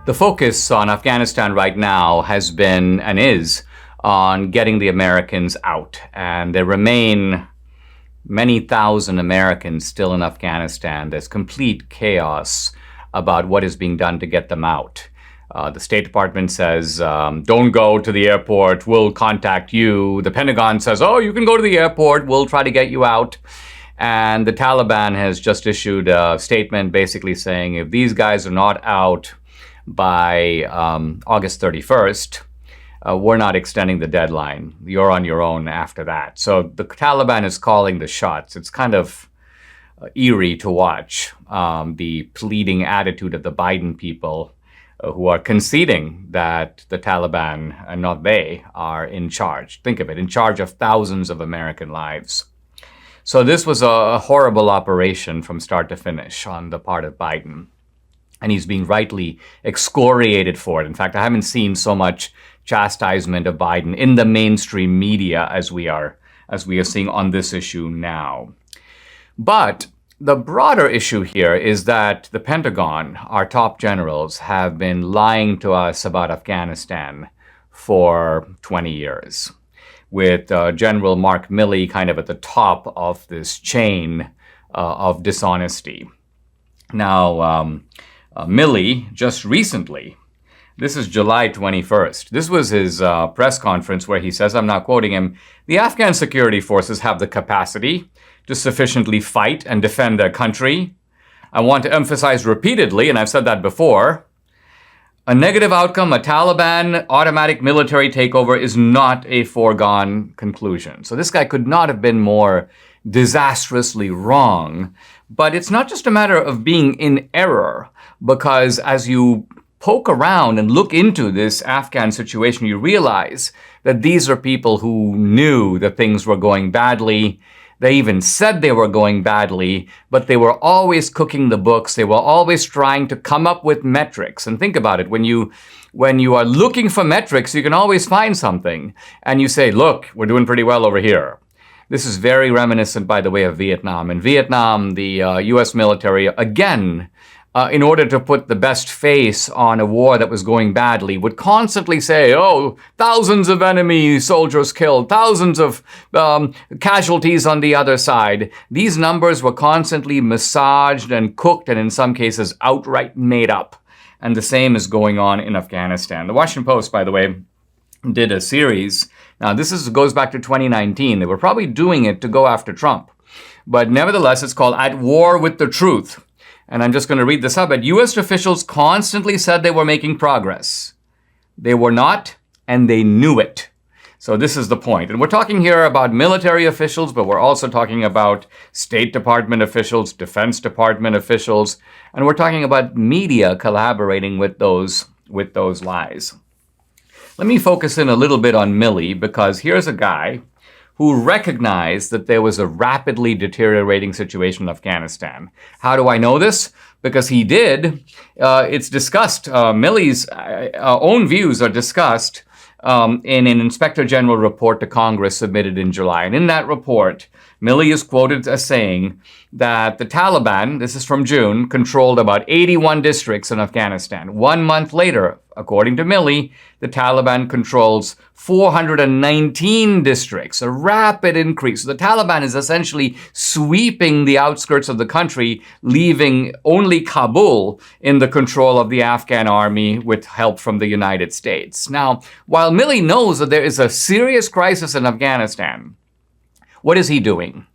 The focus on Afghanistan right now has been and is on getting the Americans out. And there remain many thousand Americans still in Afghanistan. There's complete chaos about what is being done to get them out. The State Department says, don't go to the airport, we'll contact you. The Pentagon says, oh, you can go to the airport, we'll try to get you out. And the Taliban has just issued a statement basically saying if these guys are not out by August 31st, we're not extending the deadline. You're on your own after that. So the Taliban is calling the shots. It's kind of eerie to watch the pleading attitude of the Biden people who are conceding that the Taliban, and not they, are in charge. Think of it, in charge of thousands of American lives. So this was a horrible operation from start to finish on the part of Biden. And he's being rightly excoriated for it. In fact, I haven't seen so much chastisement of Biden in the mainstream media as we are seeing on this issue now. But the broader issue here is that the Pentagon, our top generals, have been lying to us about Afghanistan for 20 years, with General Mark Milley kind of at the top of this chain of dishonesty. Now, Milley, just recently, this is July 21st, this was his press conference where he says, I'm now quoting him, the Afghan security forces have the capacity to sufficiently fight and defend their country. I want to emphasize repeatedly, and I've said that before, a negative outcome, a Taliban automatic military takeover is not a foregone conclusion. So this guy could not have been more disastrously wrong. But it's not just a matter of being in error, because as you poke around and look into this Afghan situation, you realize that these are people who knew that things were going badly. They even said they were going badly, but they were always cooking the books. They were always trying to come up with metrics. And think about it, when you are looking for metrics, you can always find something. And you say, look, we're doing pretty well over here. This is very reminiscent, by the way, of Vietnam. In Vietnam, the U.S. military, again, in order to put the best face on a war that was going badly, would constantly say, oh, thousands of enemy soldiers killed, thousands of casualties on the other side. These numbers were constantly massaged and cooked and in some cases outright made up. And the same is going on in Afghanistan. The Washington Post, by the way, did a series. Now, this goes back to 2019. They were probably doing it to go after Trump. But nevertheless, it's called At War with the Truth. And I'm just going to read this up. But U.S. officials constantly said they were making progress. They were not, and they knew it. So this is the point. And we're talking here about military officials, but we're also talking about State Department officials, Defense Department officials, and we're talking about media collaborating with those lies. Let me focus in a little bit on Milley, because here's a guy who recognized that there was a rapidly deteriorating situation in Afghanistan. How do I know this? Because he did. It's discussed. Milley's own views are discussed in an Inspector General report to Congress submitted in July. And in that report, Milley is quoted as saying that the Taliban, this is from June, controlled about 81 districts in Afghanistan. 1 month later, according to Milley, the Taliban controls 419 districts, a rapid increase. The Taliban is essentially sweeping the outskirts of the country, leaving only Kabul in the control of the Afghan army with help from the United States. Now, while Milley knows that there is a serious crisis in Afghanistan, what is he doing?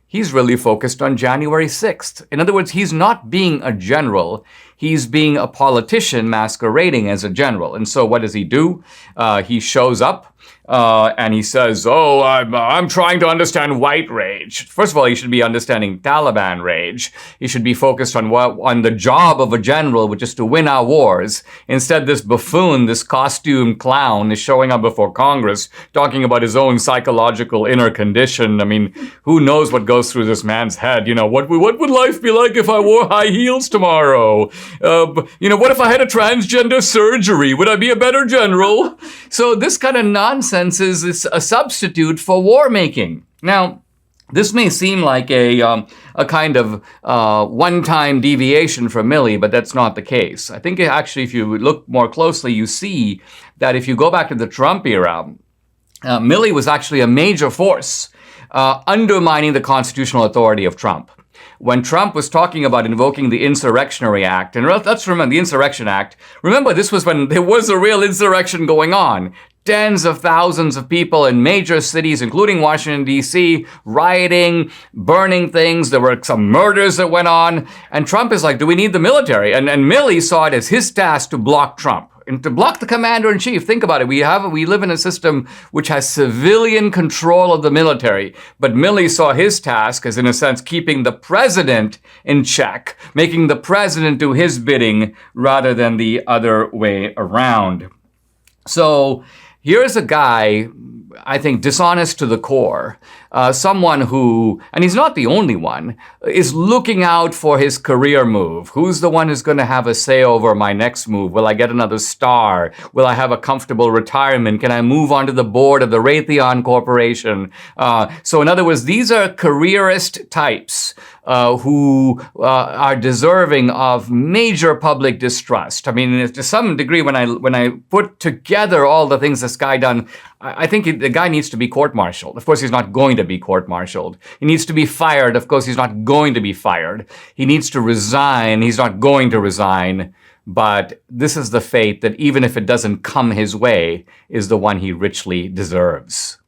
He's really focused on January 6th. In other words, he's not being a general. He's being a politician masquerading as a general. And so what does he do? He shows up and he says, oh, I'm trying to understand white rage. First of all, he should be understanding Taliban rage. He should be focused on the job of a general, which is to win our wars. Instead, this buffoon, this costumed clown is showing up before Congress talking about his own psychological inner condition. I mean, who knows what goes through this man's head? You know, what would life be like if I wore high heels tomorrow? What if I had a transgender surgery? Would I be a better general? So this kind of nonsense is a substitute for war making. Now, This may seem like a kind of one-time deviation from Milley, but that's not the case. I think actually, if you look more closely, you see that if you go back to the Trump era, Milley was actually a major force undermining the constitutional authority of Trump. When Trump was talking about invoking the Insurrectionary Act, and let's remember the Insurrection Act, remember this was when there was a real insurrection going on. Tens of thousands of people in major cities, including Washington, D.C., rioting, burning things. There were some murders that went on. And Trump is like, do we need the military? And Milley saw it as his task to block Trump. And to block the commander-in-chief, think about it. We live in a system which has civilian control of the military. But Milley saw his task as, in a sense, keeping the president in check, making the president do his bidding rather than the other way around. So here's a guy, I think, dishonest to the core. Someone who, and he's not the only one, is looking out for his career move. Who's the one who's going to have a say over my next move? Will I get another star? Will I have a comfortable retirement? Can I move onto the board of the Raytheon Corporation? So in other words, these are careerist types who are deserving of major public distrust. I mean, to some degree, when I put together all the things this guy done, I think the guy needs to be court-martialed. Of course, he's not going to be court-martialed. He needs to be fired. Of course, he's not going to be fired. He needs to resign. He's not going to resign. But this is the fate that, even if it doesn't come his way, is the one he richly deserves.